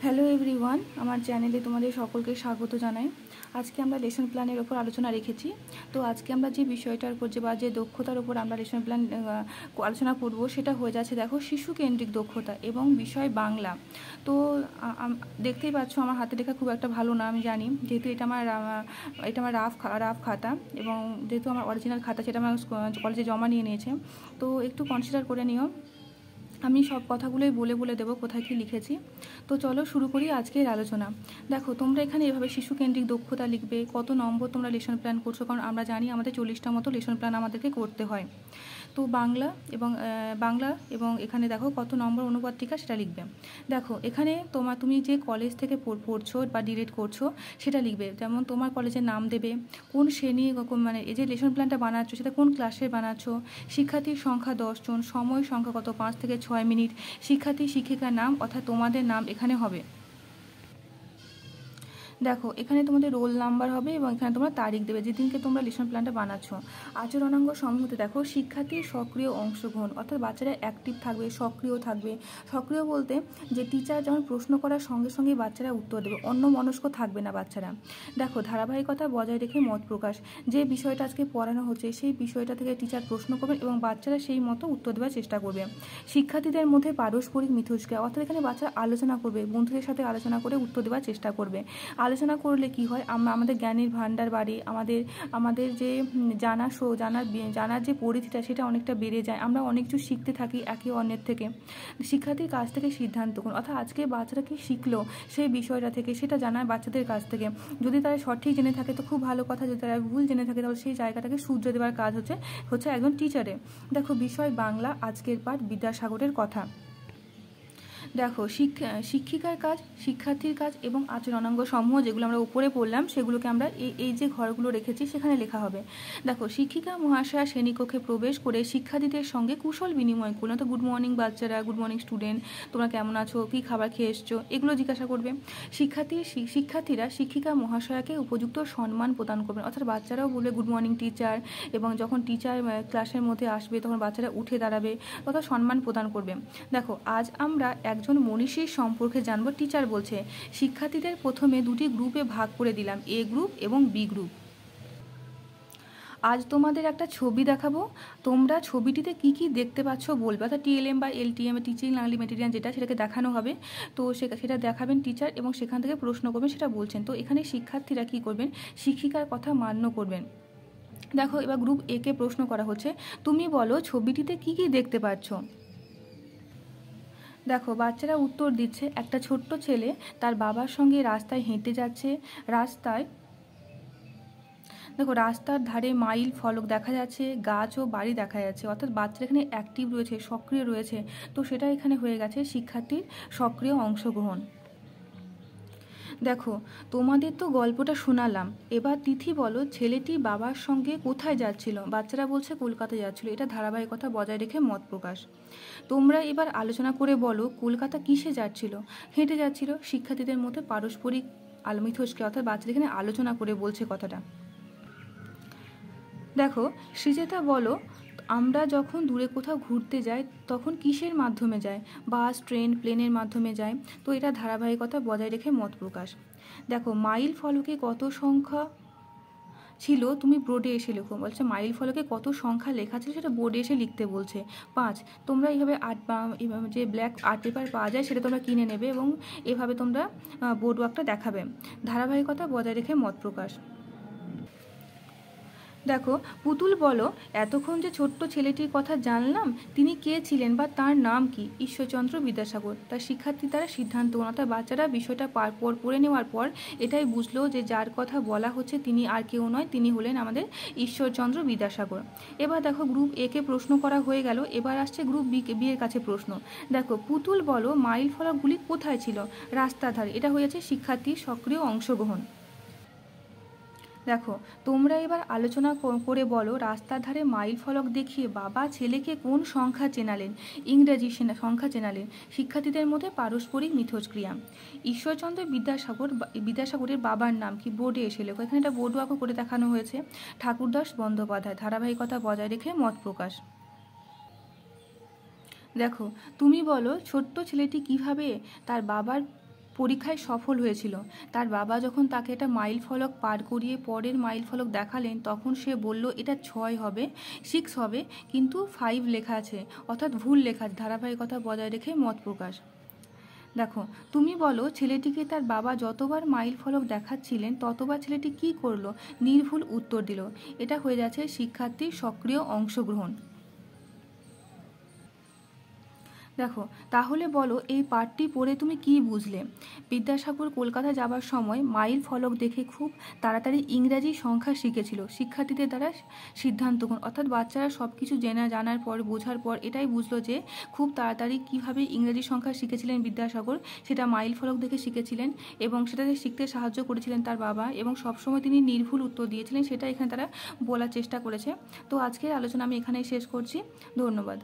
Hello everyone, আমার চ্যানেলে তোমাদের সকলকে স্বাগত জানাই। আজকে আমরা লেসন প্ল্যানের ওপর আলোচনা রেখেছি। তো আজকে আমরা যে বিষয়টার উপর যে দক্ষতার উপর আমরা লেসন প্ল্যান আলোচনা করব সেটা হয়ে যাচ্ছে, দেখো, শিশু কেন্দ্রিক দক্ষতা এবং বিষয় বাংলা। তো দেখতেই পাচ্ছ আমার হাতে লেখা খুব একটা ভালো না, আমি জানি, যেহেতু এটা আমার রাফ খাতা, এবং যেহেতু আমার অরিজিনাল খাতা সেটা আমার কলেজে জমা নিয়ে নিয়েছে। তো একটু কনসিডার করে নিও, আমি সব কথাগুলোই বলে দেবো কোথায় কী লিখেছি। তো চলো শুরু করি আজকের আলোচনা। দেখো, তোমরা এখানে এভাবে শিশু কেন্দ্রিক দক্ষতা লিখবে, কত নম্বর তোমরা লেসন প্ল্যান করছো, কারণ আমরা জানি আমাদের 40টা মতো লেসন প্ল্যান আমাদেরকে করতে হয়। তো বাংলা এবং এখানে দেখো কত নম্বর অনুপাতিকা সেটা লিখবে। দেখো এখানে তুমি যে কলেজ থেকে পড়ছো বা ডিরেক্ট করছো সেটা লিখবে, যেমন তোমার কলেজের নাম দেবে, কোন শ্রেণী, মানে এই যে লেসন প্ল্যানটা বানাচ্ছো সেটা কোন ক্লাসে বানাচ্ছো, শিক্ষার্থীর সংখ্যা 10 জন, সময় সংখ্যা কত 5 থেকে 6 মিনিট, শিক্ষার্থী শিক্ষিকার নাম অর্থাৎ তোমাদের নাম এখানে হবে। দেখো এখানে তোমাদের রোল নাম্বার হবে এবং এখানে তোমরা তারিখ দেবে যেদিনকে তোমরা লেসন প্ল্যানটা বানাচ্ছো। আচরণাঙ্গ সমূহতে দেখো শিক্ষার্থীর সক্রিয় অংশগ্রহণ, অর্থাৎ বাচ্চারা অ্যাক্টিভ থাকবে, সক্রিয় থাকবে। সক্রিয় বলতে যে টিচার যেমন প্রশ্ন করার সঙ্গে সঙ্গেই বাচ্চারা উত্তর দেবে, অন্যমনস্ক থাকবে না বাচ্চারা। দেখো ধারাবাহিকতা বজায় রেখে মত প্রকাশ, যে বিষয়টা আজকে পড়ানো হচ্ছে সেই বিষয়টা থেকে টিচার প্রশ্ন করবেন এবং বাচ্চারা সেই মতো উত্তর দেওয়ার চেষ্টা করবে। শিক্ষার্থীদের মধ্যে পারস্পরিক মিথস্ক্রিয়া, অর্থাৎ এখানে বাচ্চারা আলোচনা করবে, বন্ধুদের সাথে আলোচনা করে উত্তর দেওয়ার চেষ্টা করবে। আলোচনা করলে কি হয়, আমরা আমাদের জ্ঞানের ভাণ্ডার বাড়ে, আমাদের যে জানার যে পরিধিটা সেটা অনেকটা বেড়ে যায়, আমরা অনেক কিছু শিখতে থাকি একে অন্যের থেকে। শিক্ষার্থীর কাছ থেকে সিদ্ধান্ত গ্রহণ, অর্থাৎ আজকে বাচ্চারা কি শিখলো সেই বিষয়টা থেকে সেটা জানায় বাচ্চাদের কাছ থেকে। যদি তারা সঠিক জেনে থাকে তো খুব ভালো কথা, যদি তারা ভুল জেনে থাকে তাহলে সেই জায়গাটাকে শুধরে দেওয়ার কাজ হচ্ছে একজন টিচারে। দেখো বিষয় বাংলা, আজকের পাঠ বিদ্যাসাগরের কথা। দেখো শিক্ষিকার কাজ, শিক্ষার্থীর কাজ এবং আচরণাঙ্গ সমূহ যেগুলো আমরা উপরে পড়লাম সেগুলোকে আমরা এই যে ঘরগুলো রেখেছি সেখানে লেখা হবে। দেখো শিক্ষিকা মহাশয়া শ্রেণীকক্ষে প্রবেশ করে শিক্ষার্থীদের সঙ্গে কুশল বিনিময় করলেন, তো গুড মর্নিং বাচ্চারা, গুড মর্নিং স্টুডেন্ট, তোমরা কেমন আছো, কী খাবার খেয়ে এসছো, এগুলো জিজ্ঞাসা করবে। শিক্ষার্থীরা শিক্ষিকা মহাশয়াকে উপযুক্ত সম্মান প্রদান করবেন, অর্থাৎ বাচ্চারাও বলবে গুড মর্নিং টিচার, এবং যখন টিচার ক্লাসের মধ্যে আসবে তখন বাচ্চারা উঠে দাঁড়াবে অর্থাৎ সম্মান প্রদান করবে। দেখো আজ আমরা একজন মনীষীর সম্পর্কে জানবো। টিচার বলছে শিক্ষার্থীদের প্রথমে দুটি গ্রুপে ভাগ করে দিলাম, এ গ্রুপ এবং বি গ্রুপ। আজ তোমাদের একটা ছবি দেখাবো, তোমরা ছবিটিতে কি কি দেখতে পাচ্ছ বলবে, অর্থাৎ টিএলএম বা এলটিএম, টিচিং লার্নিং মেটেরিয়াল যেটা সেটাকে দেখানো হবে। তো সেটা দেখাবেন টিচার এবং সেখান থেকে প্রশ্ন করবেন, সেটা বলছেন। তো এখানে শিক্ষার্থীরা কি করবেন, শিক্ষিকার কথা মান্য করবেন। দেখো এবার গ্রুপ এ কে প্রশ্ন করা হচ্ছে, তুমি বলো ছবিটিতে কি কি দেখতে পাচ্ছ। দেখো বাচ্চারা উত্তর দিচ্ছে, একটা ছোট্ট ছেলে তার বাবার সঙ্গে রাস্তায় হেঁটে যাচ্ছে। রাস্তার ধারে মাইল ফলক দেখা যাচ্ছে, গাছ ও বাড়ি দেখা যাচ্ছে, অর্থাৎ বাচ্চারা এখানে অ্যাক্টিভ রয়েছে, সক্রিয় রয়েছে। তো সেটা এখানে হয়ে গেছে শিক্ষার্থীর সক্রিয় অংশগ্রহণ। দেখো তোমাদের তো গল্পটা শোনালাম, এবার তিথি বলো ছেলেটি বাবার সঙ্গে কোথায় যাচ্ছিল। বাচ্চারা বলছে কলকাতা যাচ্ছিল, এটা ধারাবাহিকতা বজায় রেখে মত প্রকাশ। তোমরা এবার আলোচনা করে বলো কলকাতা কিসে যাচ্ছিল। হেঁটে যাচ্ছিল। শিক্ষার্থীদের মধ্যে পারস্পরিক মিথস্ক্রিয়া, অর্থাৎ বাচ্চারা এখানে আলোচনা করে বলছে কথাটা। দেখো সৃজেতা বলো আমরা যখন দূরে কোথাও ঘুরতে যাই তখন কিসের মাধ্যমে যায়, বাস, ট্রেন, প্লেনের মাধ্যমে যায়। তো এটা ধারাবাহিকতা বজায় রেখে মত প্রকাশ। দেখো মাইল ফলকে কত সংখ্যা ছিল তুমি বোর্ডে এসে লেখো, বলছে মাইল ফলকে কত সংখ্যা লেখা ছিল সেটা বোর্ডে এসে লিখতে বলছে। 5, তোমরা এইভাবে যে ব্ল্যাক আর্ট পেপার পাওয়া যায় সেটা তোমরা কিনে নেবে এবং এভাবে তোমরা বোর্ড ওয়ার্কটা দেখাবে। ধারাবাহিকতা বজায় রেখে মত প্রকাশ। দেখো পুতুল বলো এতক্ষণ যে ছোট্ট ছেলেটির কথা জানলাম তিনি কে ছিলেন বা তার নাম কি, ঈশ্বরচন্দ্র বিদ্যাসাগর। তার শিক্ষার্থী তারা সিদ্ধান্ত, অর্থাৎ বাচ্চারা বিষয়টা পড়ে নেওয়ার পর এটাই বুঝলো যে যার কথা বলা হচ্ছে তিনি আর কেউ নয়, তিনি হলেন আমাদের ঈশ্বরচন্দ্র বিদ্যাসাগর। এবার দেখো গ্রুপ এ কে প্রশ্ন করা হয়ে গেল, এবার আসছে গ্রুপ বি এর কাছে প্রশ্ন। দেখো পুতুল বলো মাইল ফলকগুলি কোথায় ছিল, রাস্তার ধারে, এটা হয়েছে শিক্ষার্থীর সক্রিয় অংশগ্রহণ। দেখো তোমরা এবার আলোচনা করে বলো রাস্তার ধারে মাইল ফলক দেখিয়ে বাবা ছেলেকে কোন সংখ্যা চেনালেন, ইংরেজি সংখ্যা চেনালেন। শিক্ষার্থীদের মধ্যে পারস্পরিক মিথস্ক্রিয়া। ঈশ্বরচন্দ্র বিদ্যাসাগরের বাবার নাম কি, বোর্ডে এসে লেখো। এখানে একটা বোর্ড ওয়ার্কও করে দেখানো হয়েছে। ঠাকুরদাস বন্দ্যোপাধ্যায়। ধারাবাহিকতা বজায় রেখে মত প্রকাশ। দেখো তুমি বলো ছোট্ট ছেলেটি কিভাবে তার বাবার পরীক্ষায় সফল হয়েছিল। তার বাবা যখন তাকে একটা মাইল ফলক পার করিয়ে পরের মাইল ফলক দেখালেন, তখন সে বলল এটা 6 হবে, 6 হবে, কিন্তু 5 লেখা আছে, অর্থাৎ ভুল লেখা আছে। ধারাবাহিকতা বজায় রেখে মত প্রকাশ। দেখো, তুমি বলো ছেলেটিকে তার বাবা যতবার মাইল ফলক দেখাচ্ছিলেন ততবার ছেলেটি কি করলো? নির্ভুল উত্তর দিল। এটা হয়ে যাচ্ছে শিক্ষার্থীর সক্রিয় অংশগ্রহণ। দেখো, তাহলে বলো এই পাঠটি পড়ে তুমি কি বুঝলে? বিদ্যাসাগর কলকাতা যাবার সময় মাইল ফলক দেখে খুব তাড়াতাড়ি ইংরাজি সংখ্যা শিখেছিল। শিক্ষার্থীদের দ্বারা সিদ্ধান্ত গ্রহণ, অর্থাৎ বাচ্চারা সব কিছু জানার পর, বোঝার পর এটাই বুঝলো যে খুব তাড়াতাড়ি কিভাবে ইংরাজি সংখ্যা শিখেছিলেন বিদ্যাসাগর, সেটা মাইল ফলক দেখে শিখেছিলেন এবং সেটাতে শিখতে সাহায্য করেছিলেন তার বাবা, এবং সবসময় তিনি নির্ভুল উত্তর দিয়েছিলেন, সেটা এখানে তারা বলার চেষ্টা করেছে। তো আজকের আলোচনা আমি এখানেই শেষ করছি। ধন্যবাদ।